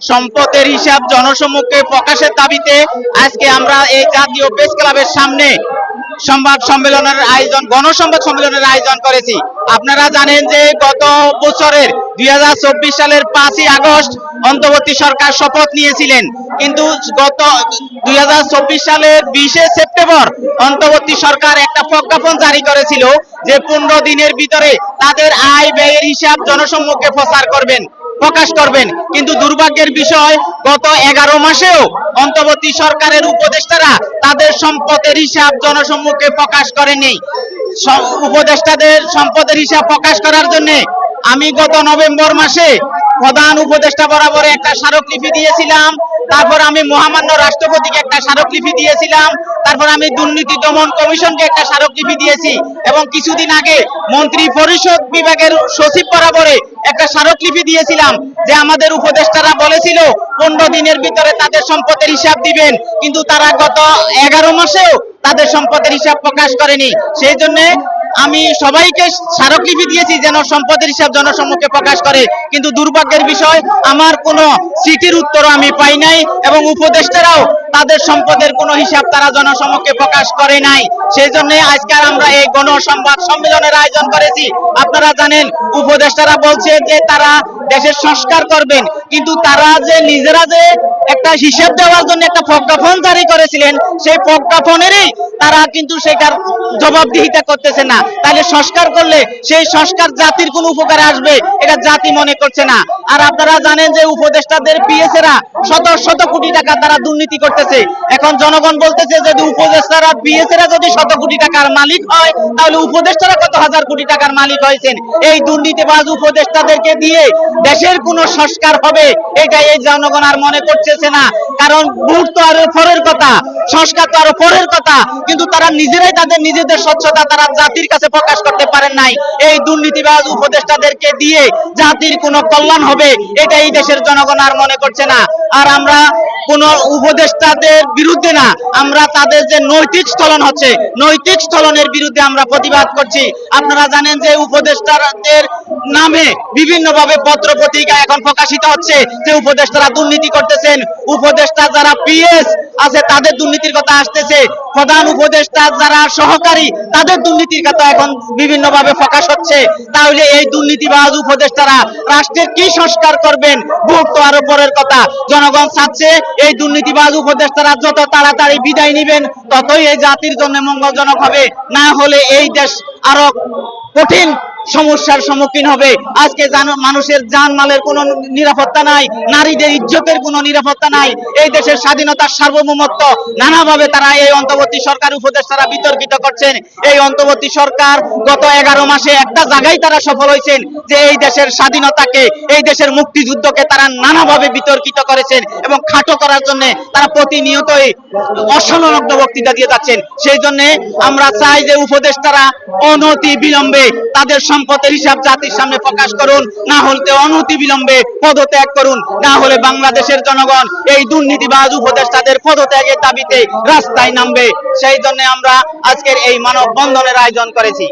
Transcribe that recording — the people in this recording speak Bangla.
সম্পদের হিসাব জনসম্মুখে প্রকাশের দাবিতে আজকে আমরা এই জাতীয় প্রেস ক্লাবের সামনে সংবাদ সম্মেলনের আয়োজন, গণসংবাদ সম্মেলনের আয়োজন করেছি। আপনারা জানেন যে গত বছরের 2024 সালের 5ই আগস্ট অন্তর্বর্তী সরকার শপথ নিয়েছিলেন, কিন্তু গত 2024 সালের 20শে সেপ্টেম্বর অন্তর্বর্তী সরকার একটা প্রজ্ঞাপন জারি করেছিল যে 15 দিনের ভিতরে তাদের আয় ব্যয়ের হিসাব জনসম্মুখে প্রকাশ করবেন। কিন্তু দুর্ভাগ্যের বিষয়, গত 11 মাসেও অন্তর্বর্তী সরকারের উপদেষ্টারা তাদের সম্পদের হিসাব জনসম্মুখে প্রকাশ করেনি। উপদেষ্টাদের সম্পদের হিসাব প্রকাশ করার জন্য আমি গত নভেম্বর মাসে প্রধান উপদেষ্টা বরাবর একটা স্মারকলিপি দিয়েছিলাম। তারপর আমি মহামান্য রাষ্ট্রপতিকে একটা স্মারকলিপি দিয়েছিলাম। তারপর আমি দুর্নীতি দমন কমিশনকে একটা স্মারকলিপি দিয়েছি এবং কিছুদিন আগে মন্ত্রী পরিষদ বিভাগের সচিব বরাবরে একটা স্মারকলিপি দিয়েছিলাম যে আমাদের উপদেষ্টারা বলেছিল 15 দিনের ভিতরে তাদের সম্পদের হিসাব দিবেন, কিন্তু তারা গত 11 মাসেও তাদের সম্পদের হিসাব প্রকাশ করেনি। সেই জন্য আমি সবাইকে স্মারকলিপি দিয়েছি যেন সম্পদের হিসাব জনসম্মুখে প্রকাশ করে, কিন্তু দুর্ভাগ্যের বিষয় আমার কোনো চিঠির উত্তর আমি পাই নাই এবং উপদেষ্টারাও তাদের সম্পদের কোনো হিসাব তারা জনসম্মুখে প্রকাশ করে নাই। সেই জন্য আজকে আমরা এই গণসংবাদ সম্মেলনের আয়োজন করেছি। আপনারা জানেন উপদেষ্টারা বলছে যে তারা দেশের সংস্কার করবেন, কিন্তু তারা যে নিজেরা যে একটা হিসাব দেওয়ার জন্য একটা প্রজ্ঞাপন জারি করেছিলেন, সেই প্রজ্ঞাপনেরই তারা কিন্তু সেটার জবাবদিহিতা করতেছে না। তাহলে সংস্কার করলে সেই সংস্কার জাতির কোন উপকারে আসবে এটা জাতি মনে করছে না। আর আপনারা জানেন যে উপদেষ্টাদের পিএসএরা শত শত কোটি টাকা তারা দুর্নীতি করতেছে। এখন জনগণ বলতেছে যদি উপদেষ্টারা পিএসএরা যদি শত কোটি টাকার মালিক হয়, তাহলে উপদেষ্টারা কত হাজার কোটি টাকার মালিক হয়েছেন। এই দুর্নীতিবাজ উপদেষ্টাদেরকে দিয়ে দেশের কোন সংস্কার হবে এটা এই জনগণ আর মনে করতেছে না। কারণ ভোট তো আরো পরের কথা, সংস্কার তো আরো পরের কথা, কিন্তু তারা নিজেরাই তাদের নিজেদের স্বচ্ছতা তারা জাতির কাছে প্রকাশ করতে পারেন নাই। এই দুর্নীতিবাজ উপদেষ্টাদেরকে দিয়ে জাতির কোনো কল্যাণ হবে এটা এই দেশের জনগণ আর মনে করছে না। আর আমরা কোন উপদেষ্টাদের বিরুদ্ধে না, আমরা তাদের যে নৈতিক স্থলন হচ্ছে, নৈতিক স্থলনের বিরুদ্ধে আমরা প্রতিবাদ করছি। আপনারা জানেন যে উপদেষ্টাদের নামে বিভিন্নভাবে পত্র পত্রিকা এখন প্রকাশিত হচ্ছে যে উপদেষ্টারা দুর্নীতি করতেছেন। উপদেষ্টা যারা পিএস আছে তাদের দুর্নীতির কথা আসতেছে, প্রধান উপদেষ্টা যারা সহকারী তাদের দুর্নীতির কথা এখন বিভিন্নভাবে প্রকাশ হচ্ছে। তাহলে এই দুর্নীতিবাজ উপদেষ্টারা রাষ্ট্রের কি সংস্কার করবেন? ভোট তো আরো পরের কথা। জনগণ চাচ্ছে এই দুর্নীতিবাজ উপদেষ্টারা যত তাড়াতাড়ি বিদায় নেবেন ততই এই জাতির জন্য মঙ্গলজনক হবে, না হলে এই দেশ আরো কঠিন সমস্যার সম্মুখীন হবে। আজকে মানুষের জানমালের কোনো নিরাপত্তা নাই, নারীদের ইজ্জতের কোনো নিরাপত্তা নাই। এই দেশের স্বাধীনতার সার্বভৌমত্ব নানাভাবে তারা এই অন্তর্বর্তী সরকার উপদেষ্টারা বিতর্কিত করছেন। এই অন্তর্বর্তী সরকার গত 11 মাসে একটা জায়গায় তারা সফল হয়েছেন যে এই দেশের স্বাধীনতাকে, এই দেশের মুক্তিযুদ্ধকে তারা নানাভাবে বিতর্কিত করেছেন এবং খাটো করার জন্য তারা প্রতিনিয়তই অসংলগ্ন বক্তৃতা দিয়ে যাচ্ছেন। সেই জন্য আমরা চাই যে উপদেষ্টারা অনতি বিলম্বে তাদের সম্পদের হিসাব জাতির সামনে প্রকাশ করুন, না হলে অনতি বিলম্বে পদত্যাগ করুন, না হলে বাংলাদেশের জনগণ এই দুর্নীতিবাজ উপদেষ্টাদের পদত্যাগের দাবিতে রাস্তায় নামবে। সেই জন্য আমরা আজকের এই মানববন্ধনের আয়োজন করেছি।